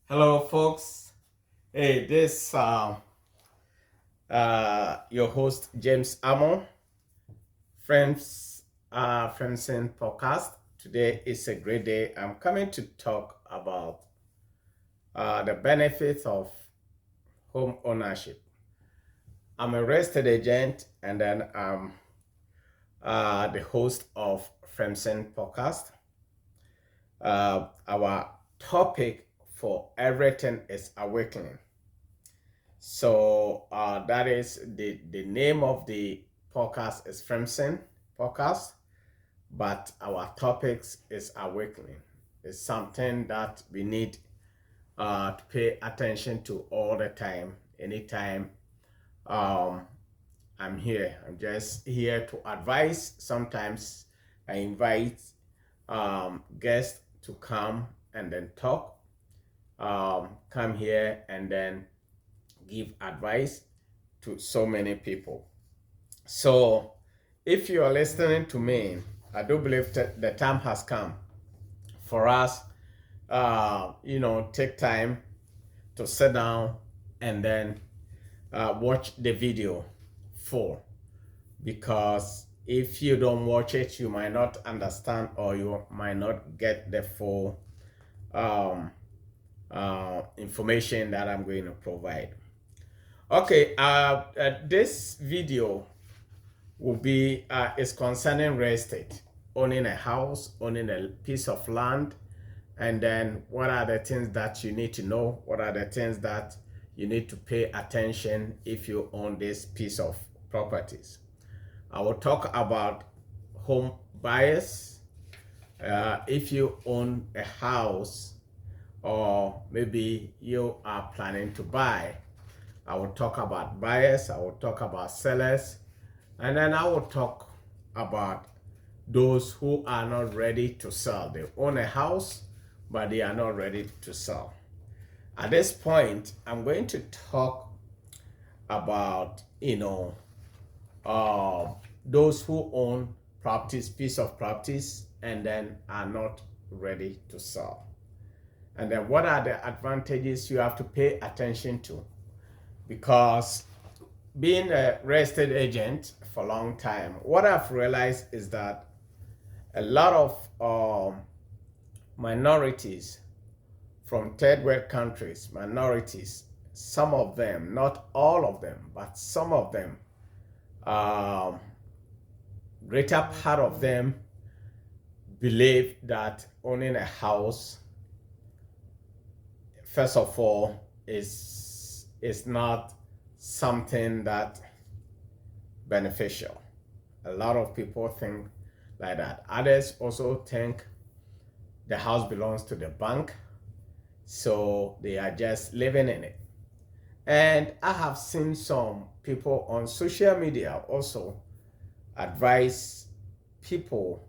Hello, folks. Hey, this your host James Amo, Friends in podcast. Today is a great day. I'm coming to talk about the benefits of home ownership. I'm a real estate agent, and then I'm the host of Friends in podcast. Our topic for everything is awakening. So that is the name of the podcast is Fremsen Podcast, but our topics is awakening. It's something that we need to pay attention to all the time, anytime. Um, I'm here. I'm just here to advise. Sometimes I invite guests to come and then talk. Come here and then give advice to so many people. So, if you are listening to me, I do believe that the time has come for us, take time to sit down and then watch the video full. Because if you don't watch it, you might not understand or you might not get the full um, information that I'm going to provide. Okay, this video will be is concerning real estate, owning a house, owning a piece of land, and then what are the things that you need to know? What are the things that you need to pay attention if you own this piece of properties? I will talk about home buyers. If you own a house or maybe you are planning to buy, I will talk about buyers, I will talk about sellers, and then I will talk about those who are not ready to sell. They own a house, but they are not ready to sell. At this point, I'm going to talk about, those who own properties, piece of properties, and then are not ready to sell. And then what are the advantages you have to pay attention to? Because being a real estate agent for a long time, what I've realized is that a lot of minorities from third world countries, some of them, not all of them, but some of them, um, greater part of them believe that owning a house, first of all, is not something that beneficial. A lot of people think like that. Others also think the house belongs to the bank, so they are just living in it. And I have seen some people on social media also advise people,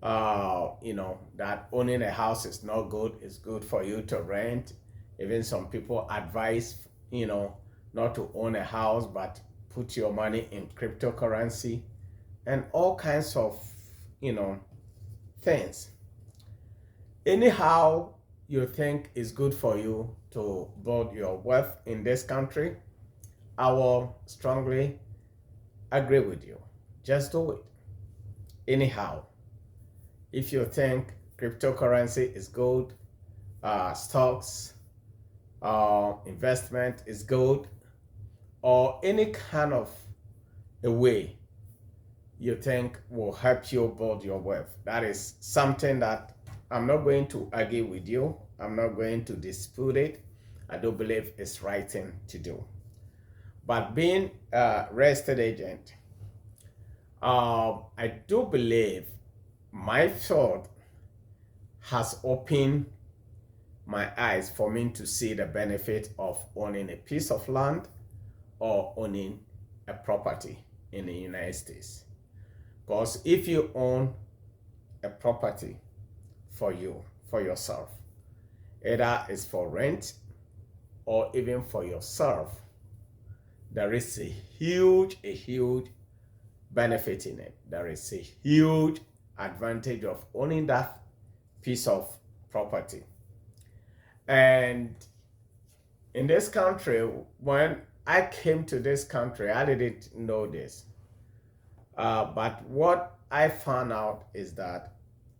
that owning a house is not good. It's good for you to rent. Even some people advise, not to own a house, but put your money in cryptocurrency and all kinds of, things. Anyhow, you think is good for you to build your wealth in this country, I will strongly agree with you. Just do it. Anyhow, if you think cryptocurrency is good, stocks, investment is good, or any kind of a way you think will help you build your wealth, that is something that I'm not going to argue with you. I'm not going to dispute it. I do believe it's right thing to do. But being a real estate agent, I do believe my thought has opened my eyes for me to see the benefit of owning a piece of land or owning a property in the United States. Because if you own a property for you, for yourself, either it's for rent or even for yourself, there is a huge benefit in it. There is a huge advantage of owning that piece of property. And in this country, when I came to this country, I didn't know this. But what I found out is that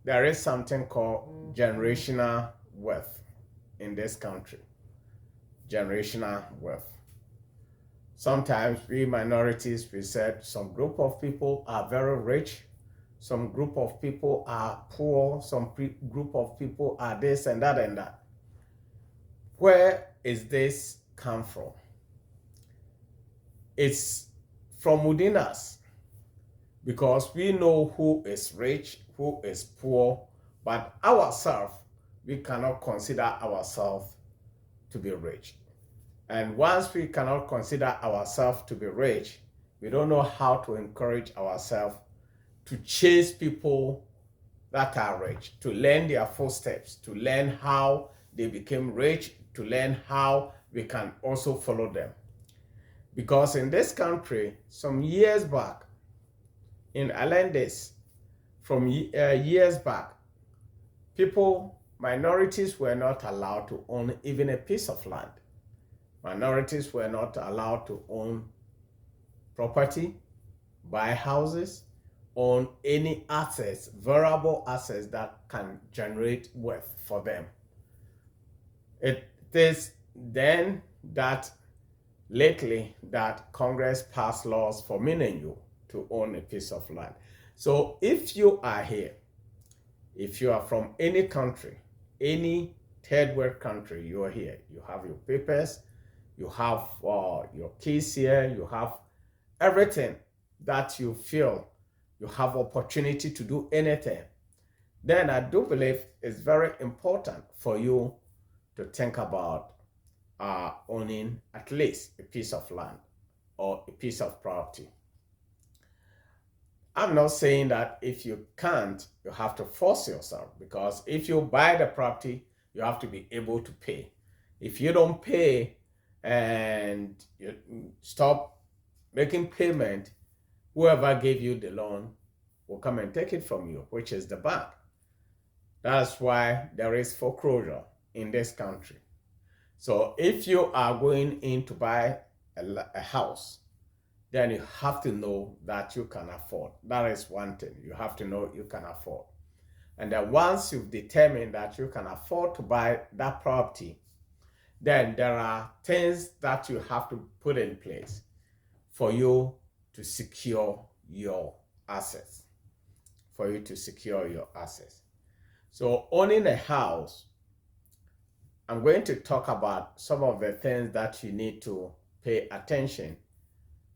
there is something called generational wealth in this country. Generational wealth. Sometimes we minorities, we said some group of people are very rich, some group of people are poor, some group of people are this and that and that. Where is this come from? It's from within us, because we know who is rich, who is poor, but ourselves, we cannot consider ourselves to be rich. And once we cannot consider ourselves to be rich, we don't know how to encourage ourselves to chase people that are rich, to learn their footsteps, to learn how they became rich, to learn how we can also follow them. Because in this country, some years back, in Alendes, from years back, people, minorities were not allowed to own even a piece of land. Minorities were not allowed to own property, buy houses, own any assets, variable assets that can generate wealth for them. It is then that lately that Congress passed laws for me and you to own a piece of land. So if you are here, if you are from any country, any third world country, you are here, you have your papers, you have your keys here, you have everything that you feel you have opportunity to do anything, then I do believe it's very important for you to think about owning at least a piece of land or a piece of property. I'm not saying that if you can't, you have to force yourself, because if you buy the property, you have to be able to pay. If you don't pay and you stop making payment, whoever gave you the loan will come and take it from you, which is the bank. That's why there is foreclosure in this country. So if you are going in to buy a house, then you have to know that you can afford. That is one thing. You have to know you can afford. And then once you've determined that you can afford to buy that property, then there are things that you have to put in place for you to secure your assets. For you to secure your assets. So owning a house, I'm going to talk about some of the things that you need to pay attention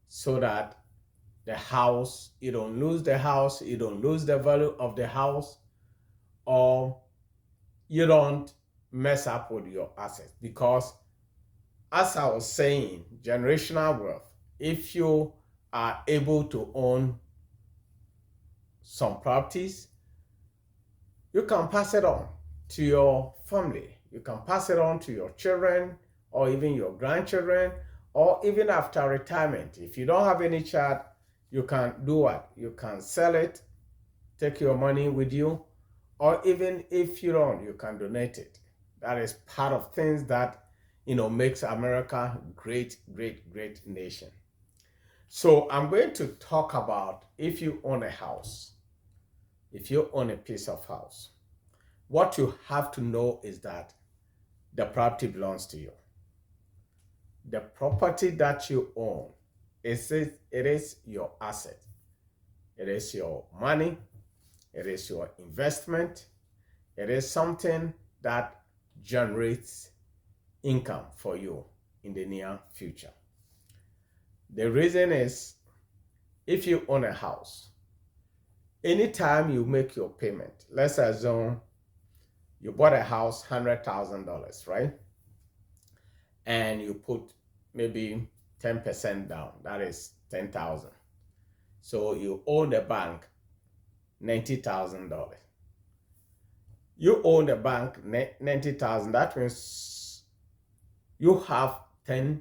so that the house, you don't lose the house, you don't lose the value of the house, or you don't mess up with your assets. Because as I was saying, generational wealth, if you are able to own some properties, you can pass it on to your family. You can pass it on to your children or even your grandchildren, or even after retirement. If you don't have any child, you can do what? You can sell it, take your money with you, or even if you don't, you can donate it. That is part of things that, makes America great, great, great nation. So I'm going to talk about if you own a house, if you own a piece of house, what you have to know is that the property belongs to you. The property that you own, it is your asset. It is your money. It is your investment. It is something that generates income for you in the near future. The reason is, if you own a house, anytime you make your payment, let's assume you bought a house, $100,000, right? And you put maybe 10% down, that is 10,000. So you owe the bank $90,000. You owe the bank $90,000. That means you have 10%,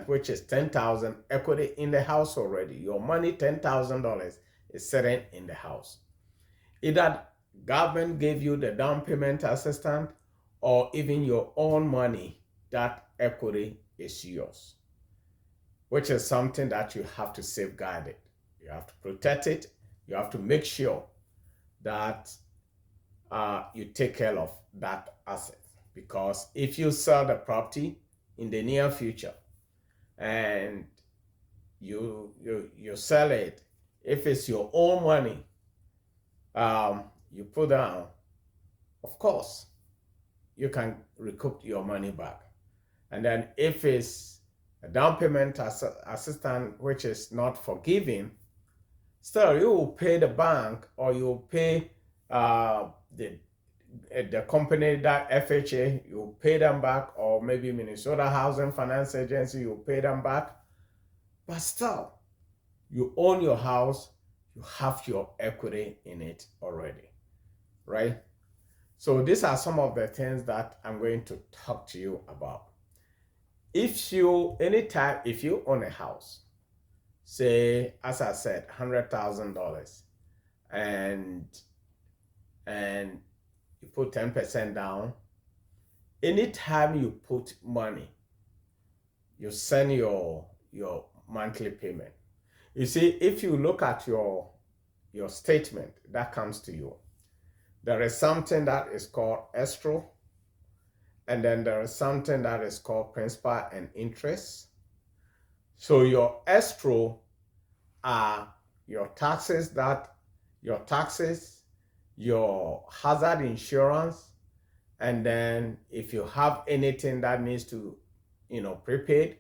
which is 10,000 equity in the house already. Your money, $10,000, is sitting in the house. Either government gave you the down payment assistance, or even your own money, that equity is yours, which is something that you have to safeguard it. You have to protect it. You have to make sure that you take care of that asset. Because if you sell the property in the near future and you sell it, if it's your own money, you put down, of course, you can recoup your money back. And then if it's a down payment assistance, which is not forgiving, still you will pay the bank, or you will pay the company, that FHA, you will pay them back, or maybe Minnesota Housing Finance Agency, you will pay them back. But still, you own your house, you have your equity in it already, right? So these are some of the things that I'm going to talk to you about. If you own a house, say, as I said, $100,000, and you put 10% down, anytime you put money, you send your monthly payment. You see, if you look at your statement that comes to you, there is something that is called escrow, and then there is something that is called principal and interest. So your escrow are your taxes, your hazard insurance, and then if you have anything that needs to, prepaid,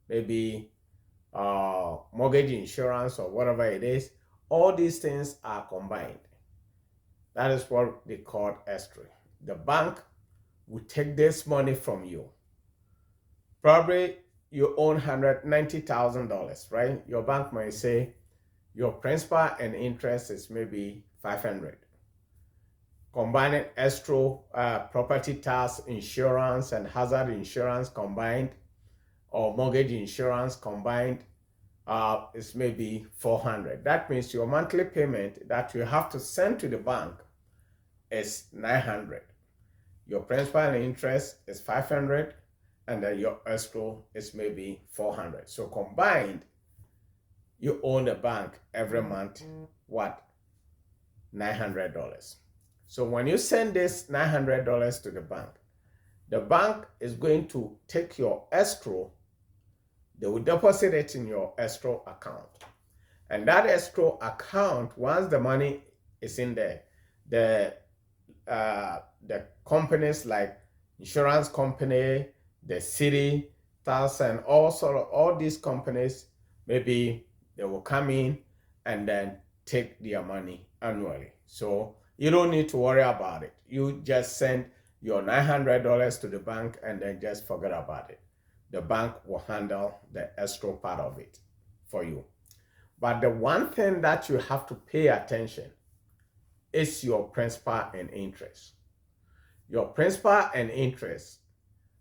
maybe mortgage insurance or whatever it is, all these things are combined. That is what they call escrow. The bank will take this money from you. Probably you own $190,000, right? Your bank might say your principal and interest is maybe $500. Combining escrow, property tax, insurance, and hazard insurance combined, or mortgage insurance combined, is maybe $400. That means your monthly payment that you have to send to the bank is $900. Your principal and interest is $500, and then your escrow is maybe $400. So combined, you owe the bank every month what? $900. So when you send this $900 to the bank is going to take your escrow. They will deposit it in your escrow account. And that escrow account, once the money is in there, the companies like insurance company, the city, tax, and all these companies, maybe they will come in and then take their money annually. So you don't need to worry about it. You just send your $900 to the bank and then just forget about it. The bank will handle the escrow part of it for you. But the one thing that you have to pay attention is your principal and interest. Your principal and interest.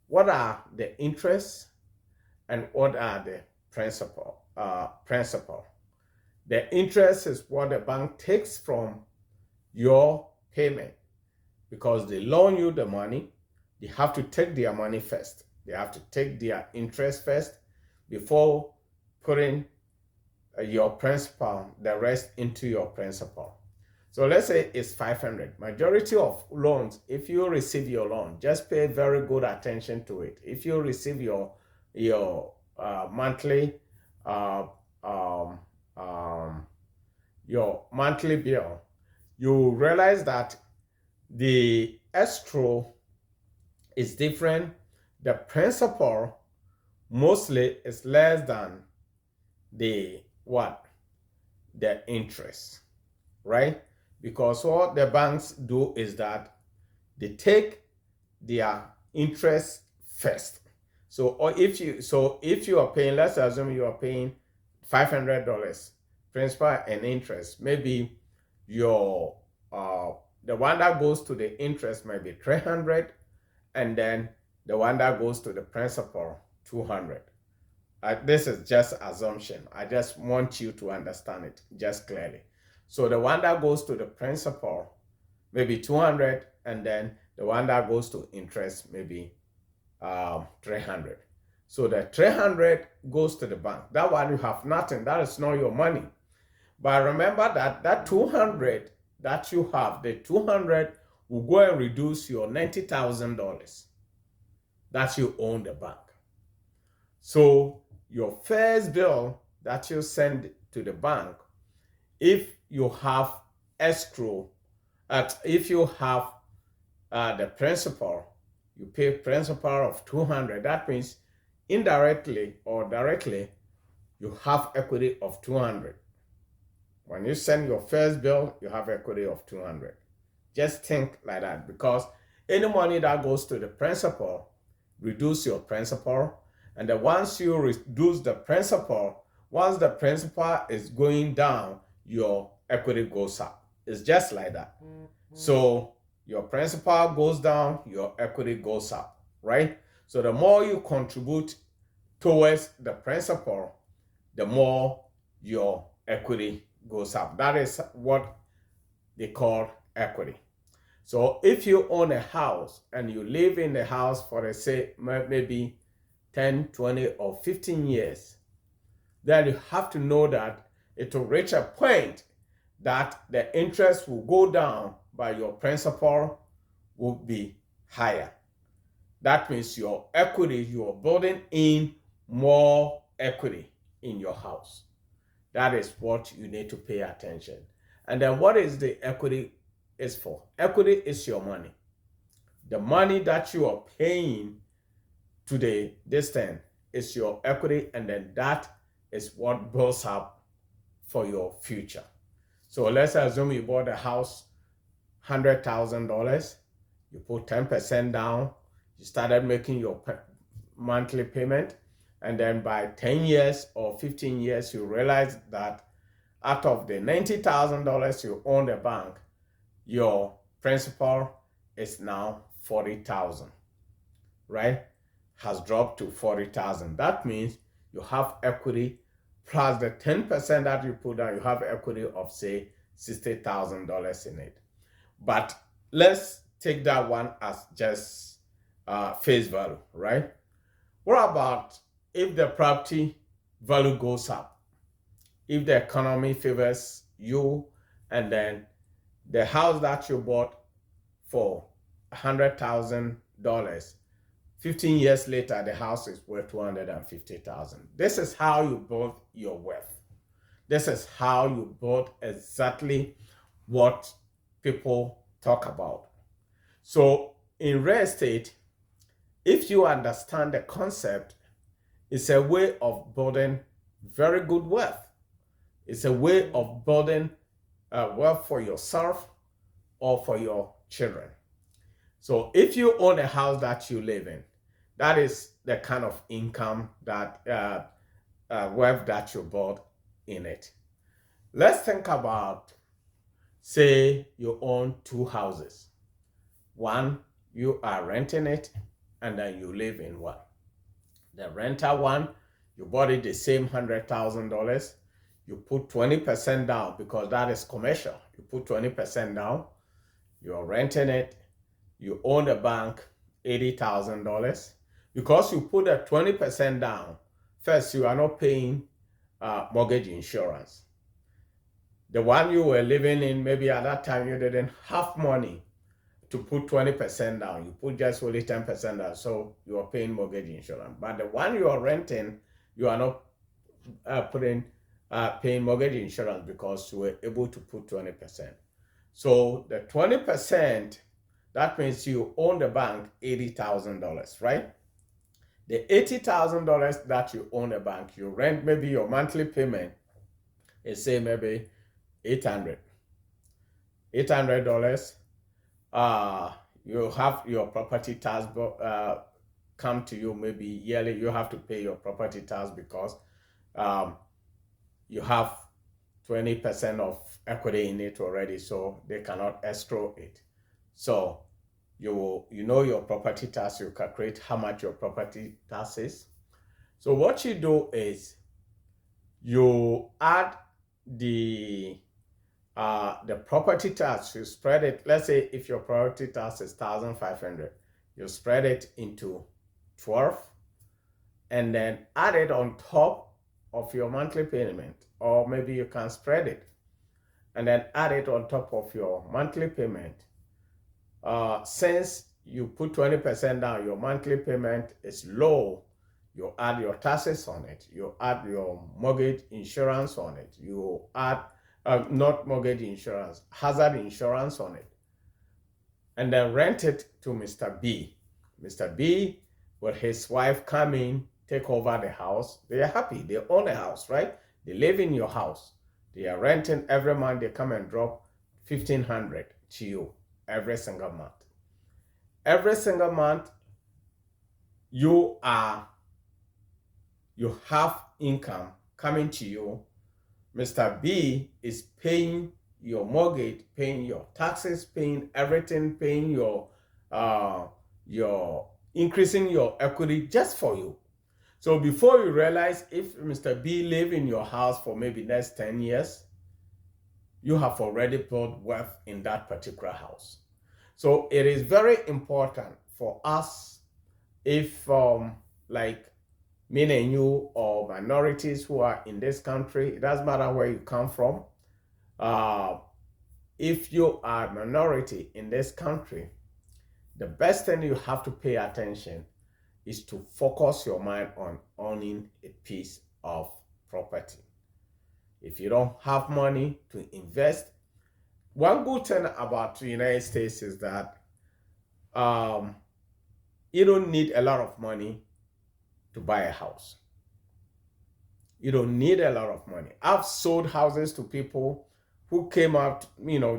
What are the interests and what are the principal? The interest is what the bank takes from your payment, because they loan you the money. They have to take their money first. They have to take their interest first before putting your principal, the rest into your principal. So let's say it's $500. Majority of loans, if you receive your loan, just pay very good attention to it. If you receive your monthly bill, you realize that the escrow is different. The principal mostly is less than the interest, right? Because what the banks do is that they take their interest first. So if you are paying, let's assume you are paying $500 principal and interest, maybe your the one that goes to the interest might be $300, and then the one that goes to the principal $200. This is just assumption. I just want you to understand it just clearly. So the one that goes to the principal maybe $200, and then The one that goes to interest maybe 300. So the 300 goes to the bank. That one you have nothing. That is not your money. But remember that 200 that you have, the 200 will go and reduce your $90,000 that you owe the bank. So your first bill that you send to the bank, if you have escrow, if you have the principal, you pay principal of 200. That means indirectly or directly, you have equity of 200. When you send your first bill, you have equity of 200. Just think like that, because any money that goes to the principal, reduce your principal. And then once you reduce the principal, once the principal is going down, your equity goes up. It's just like that. So your principal goes down, your equity goes up, right? So the more you contribute towards the principal, the more your equity goes up. That is what they call equity. So if you own a house and you live in the house for, let's say, maybe 10, 20, or 15 years, then you have to know that it will reach a point that the interest will go down, but your principal will be higher. That means your equity, you are building in more equity in your house. That is what you need to pay attention. And then what is the equity is for? Equity is your money. The money that you are paying today, this thing, is your equity, and then that is what builds up for your future. So let's assume you bought a house, $100,000. You put 10% down. You started making your monthly payment. And then by 10 years or 15 years, you realize that out of the $90,000 you own the bank, your principal is now $40,000, right? Has dropped to $40,000. That means you have equity plus the 10% that you put down, you have equity of, say, $60,000 in it. But let's take that one as just face value, right? What about if the property value goes up? If the economy favors you, and then the house that you bought for $100,000, 15 years later, the house is worth $250,000. This is how you build your wealth. This is how you build exactly what people talk about. So in real estate, if you understand the concept, it's a way of building very good wealth. It's a way of building wealth for yourself or for your children. So if you own a house that you live in, that is the kind of income that wealth that you build in it. Let's think about, say you own two houses. One, you are renting it, and then you live in one. The rental one, you bought it the same $100,000. You put 20% down because that is commercial. You put 20% down. You're renting it. You own the bank $80,000. Because you put a 20% down, first, you are not paying mortgage insurance. The one you were living in, maybe at that time you didn't have money to put 20% down. You put just only 10% down, so you are paying mortgage insurance. But the one you are renting, you are not paying mortgage insurance because you were able to put 20%. So the 20%, that means you own the bank $80,000, right? The $80,000 that you own the bank, you rent, maybe your monthly payment is, say, maybe $800. You have your property tax come to you maybe yearly. You have to pay your property tax because you have 20% of equity in it already, so they cannot escrow it. So you know your property tax, you calculate how much your property tax is. So what you do is you add the the property tax, you spread it. Let's say if your property tax is 1,500, you spread it into 12 and then add it on top of your monthly payment. Or maybe you can spread it and then add it on top of your monthly payment. Since you put 20% down, your monthly payment is low, you add your taxes on it, you add your mortgage insurance on it, you add not mortgage insurance, hazard insurance on it, and then rent it to Mr. B. Mr. B, with his wife come in, take over the house. They are happy, they own a house, right? They live in your house. They are renting every month, they come and drop 1,500 to you every single month. Every single month, you have income coming to you. Mr. B is paying your mortgage, paying your taxes, paying everything, paying your increasing your equity just for you. So before you realize, if Mr. B live in your house for maybe next 10 years, you have already built wealth in that particular house. So it is very important for us, if like me and you or minorities who are in this country, it doesn't matter where you come from. If you are a minority in this country, the best thing you have to pay attention is to focus your mind on owning a piece of property. If you don't have money to invest, one good thing about the United States is that you don't need a lot of money to buy a house. You don't need a lot of money. I've sold houses to people who came out,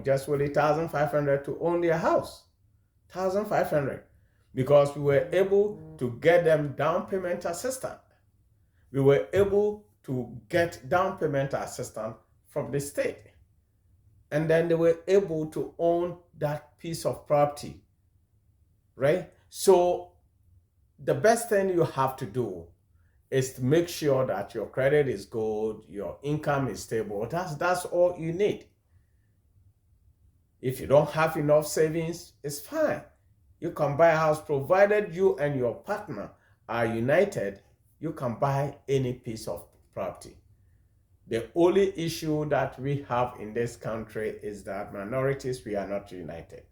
just with 1,500 to own their house. 1,500, because we were able to get them down payment assistance. We were able to get down payment assistance from the state. And then they were able to own that piece of property, right? So the best thing you have to do is to make sure that your credit is good, your income is stable. That's all you need. If you don't have enough savings, it's fine. You can buy a house, provided you and your partner are united. You can buy any piece of property. The only issue that we have in this country is that minorities, we are not united.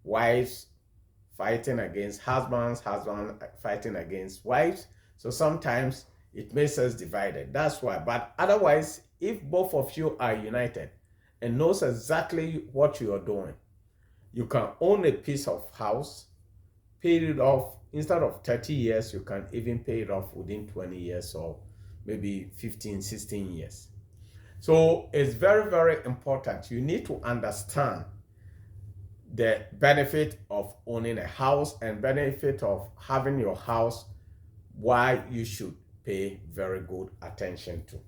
Wives fighting against husbands, husbands fighting against wives. So sometimes it makes us divided. That's why. But otherwise, if both of you are united and knows exactly what you are doing, you can own a piece of house, pay it off. Instead of 30 years, you can even pay it off within 20 years or maybe 15, 16 years. So it's very, very important. You need to understand the benefit of owning a house and benefit of having your house, why you should pay very good attention to.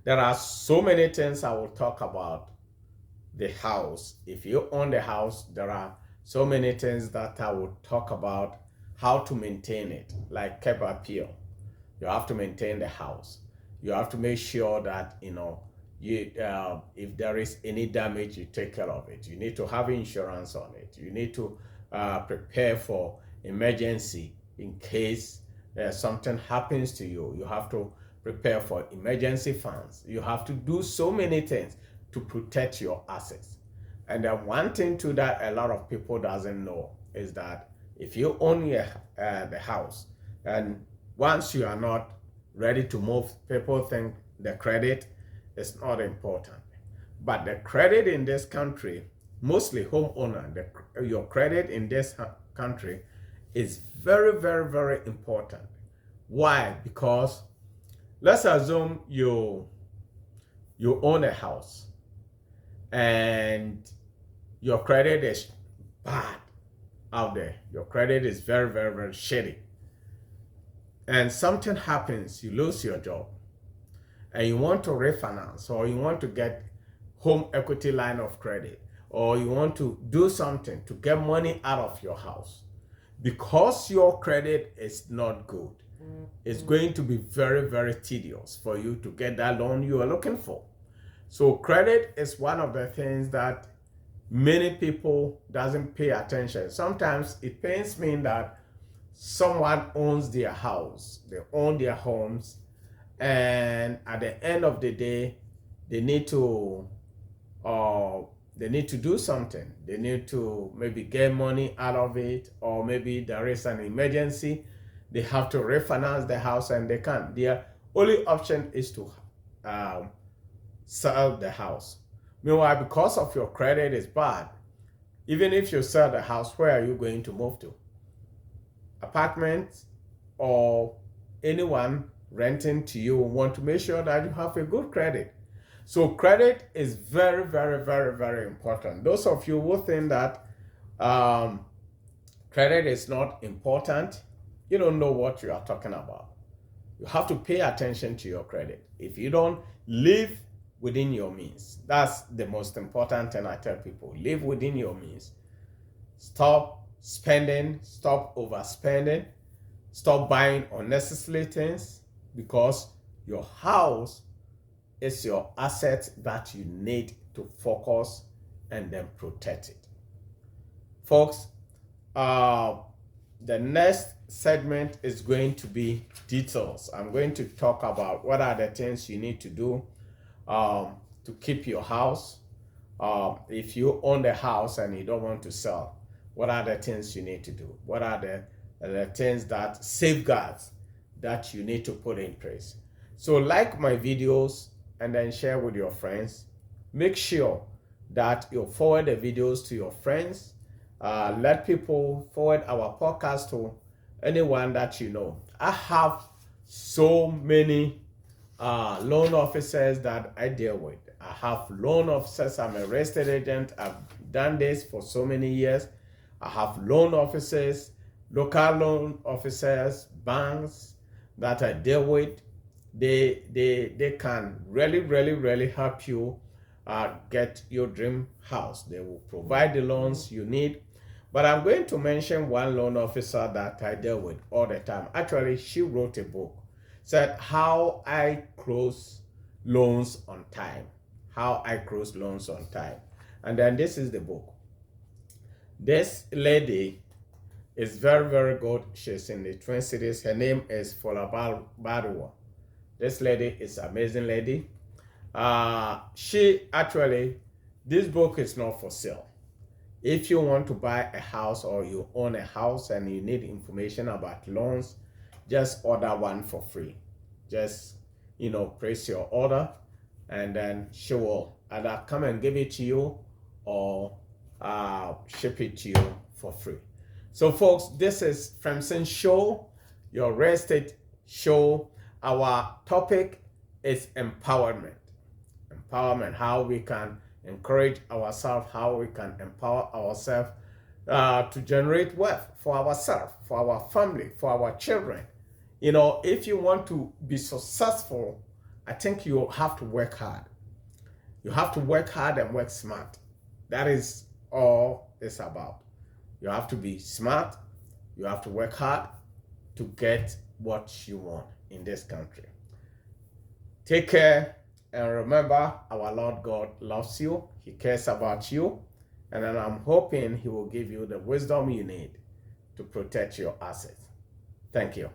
There are so many things I will talk about the house. If you own the house, there are so many things that I will talk about how to maintain it, like curb appeal. You have to maintain the house. You have to make sure that, if there is any damage, you take care of it. You need to have insurance on it. You need to prepare for emergency in case something happens to you. You have to prepare for emergency funds. You have to do so many things to protect your assets. And then one thing too that a lot of people doesn't know is that if you own the house, and once you are not ready to move, people think the credit is not important. But the credit in this country, mostly homeowner, your credit in this country is very, very, very important. Why? Because let's assume you own a house and your credit is bad out there. Your credit is very, very, very shitty. And something happens, you lose your job, and you want to refinance, or you want to get home equity line of credit, or you want to do something to get money out of your house. Because your credit is not good, it's going to be very, very tedious for you to get that loan you are looking for. So credit is one of the things that many people doesn't pay attention. Sometimes it pains me that someone owns their house, they own their homes, and at the end of the day, they need to do something. They need to maybe get money out of it, or maybe there is an emergency. They have to refinance the house and they can't. Their only option is to sell the house. Meanwhile, because of your credit is bad, even if you sell the house, where are you going to move to? Apartments, or anyone renting to you want to make sure that you have a good credit. So credit is very, very, very, very important. Those of you who think that credit is not important, you don't know what you are talking about. You have to pay attention to your credit. If you don't live within your means, that's the most important thing I tell people. Live within your means. Stop spending, stop overspending, stop buying unnecessary things, because your house is your asset that you need to focus and then protect it. Folks, the next segment is going to be details. I'm going to talk about what are the things you need to do to keep your house. If you own the house and you don't want to sell, what are the things you need to do? What are the things that safeguards that you need to put in place? So like my videos and then share with your friends. Make sure that you forward the videos to your friends. Let people forward our podcast to anyone that you know. I have so many loan officers that I deal with. I have loan officers. I'm a real estate agent. I've done this for so many years. I have loan officers, local loan officers, banks that I deal with. They can really help you get your dream house. They will provide the loans you need. But I'm going to mention one loan officer that I deal with all the time. Actually, she wrote a book, said how I close loans on time. How I close loans on time. And then this is the book. This lady is very good. She's in the Twin Cities. Her name is Fola Bariwa. This lady is an amazing lady. This book is not for sale. If you want to buy a house or you own a house and you need information about loans, just order one for free. Just, place your order and then she will either come and give it to you or ship it to you for free. So folks, this is Fremson Show, your real estate show. Our topic is empowerment. Empowerment, how we can encourage ourselves, how we can empower ourselves to generate wealth for ourselves, for our family, for our children. If you want to be successful, I think you have to work hard. You have to work hard and work smart. That is all it's about. You have to be smart. You have to work hard to get what you want in this country. Take care, and remember, our Lord God loves you. He cares about you, and then I'm hoping He will give you the wisdom you need to protect your assets. Thank you.